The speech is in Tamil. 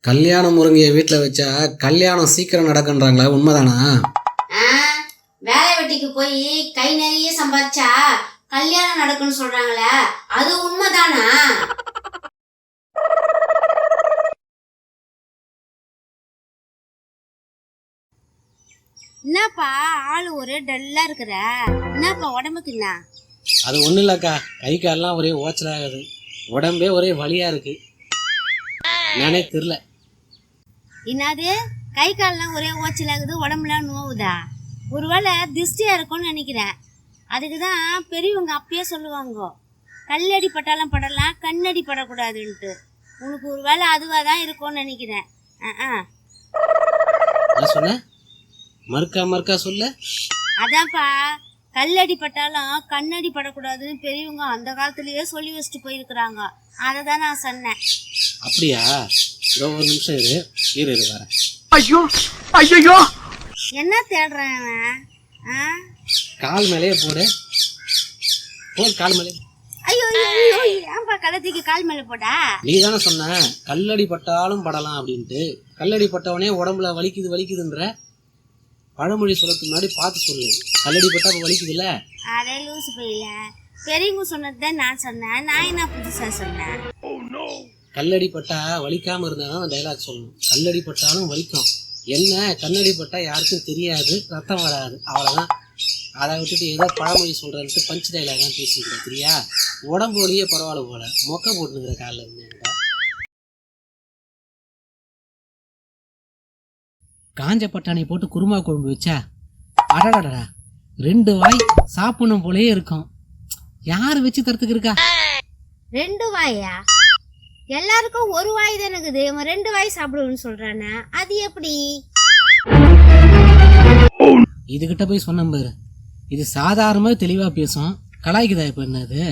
கல்யாண முருங்கையை வீட்டில் வச்சா கல்யாணம் சீக்கிரம் நடக்குன்றாங்களா, உண்மைதானா? வேலை வெட்டிக்கு போய் கை நிறைய சம்பாதிச்சா கல்யாணம் நடக்குன்னு சொல்றாங்களே, அது உண்மைதானா? என்னப்பா ஆளு ஒரே டல்லா இருக்கிற? என்னப்பா உடம்புக்கு என்ன? அது ஒன்றும் இல்லைக்கா, கை காலெலாம் ஒரே ஓச்சலாகுது, உடம்பே ஒரே வலியாக இருக்கு. நானே தெரில. என்னது கை கால்லாம் ஒரே ஓச்சலாகுது, உடம்புலாம் நோவுதா? ஒருவேளை திருஷ்டியா இருக்கும்னு நினைக்கிறேன். அதுக்கு தான் பெரியவங்க அப்பயே சொல்லுவாங்க, கல்லடி பட்டாலும் படலாம், கண்ணடி படக்கூடாதுன்ட்டு. உனக்கு ஒரு வேளை அதுவாக தான் இருக்கும்னு நினைக்கிறேன். சொன்ன மறுக்கா சொல்ல. அதான்ப்பா, கல்லடி பட்டாலும் கண்ணடி படக்கூடாதுன்னு பெரியவங்க அந்த காலத்திலேயே சொல்லி வச்சுட்டு போயிருக்கிறாங்க. அதை தான் நான் சொன்னேன். அப்படியா? ஒரு நிமிஷம் இரு வரேன். ஐயோ ஐயோ, என்ன தேடுறேன்? கால் மேலேயே போடு. கால் மேலே. ஐயோ ஏன்பா கலத்திக்கு கால் மேலே போடா? நீ தானே சொன்ன கல்லடி பட்டாலும் படலாம் அப்படின்ட்டு. கல்லடி பட்டவனே உடம்புல வலிக்குதுன்ற பழமொழி சொல்லத்துக்கு முன்னாடி பார்த்து சொல்லு. கல்லடி பட்டா வலிக்குதுல்ல. அதே லூசு போயில, பெரியவங்க சொன்னதுதான் நான் சொன்னேன். நான் என்ன புதுசா சொன்னேன்? கல்லடி பட்டா வலிக்காம இருந்தாலும் டைலாக் சொல்லணும். கல்லடி பட்டாலும் வலிக்கும். என்ன கண்ணடி பட்டா யாருக்கும் தெரியாது, ரத்தம் வராது, அவ்வளவுதான். அதை விட்டுட்டு ஏதோ பழமொழி சொல்றேன்ட்டு பஞ்ச் டைலாக் தான் பேசிக்கிற தெரியா? உடம்பு வலியே பரவாயில்ல போல, மொக்க போட்டுனுக்கிற காலில் இருந்தேன். காஞ்ச பட்டாணி போட்டு குருமா குழம்பு வச்சா அடடடா 2 வாய் சாப்பிடணும் போலயே இருக்கும். யாரு வச்சு தரத்துக்கு இருக்கா? 2 வாயா? எல்லாருக்கும் 1 வாய் தான் இருக்குது. இவன் 2 வாய் சாப்பிடுவேன்னு சொல்றானே, அது எப்படி? இதுகிட்ட போய் சொன்ன பாரு, இது சாதாரணமா தெளிவா பேசும், கலாய்க்குதா இப்ப என்னது?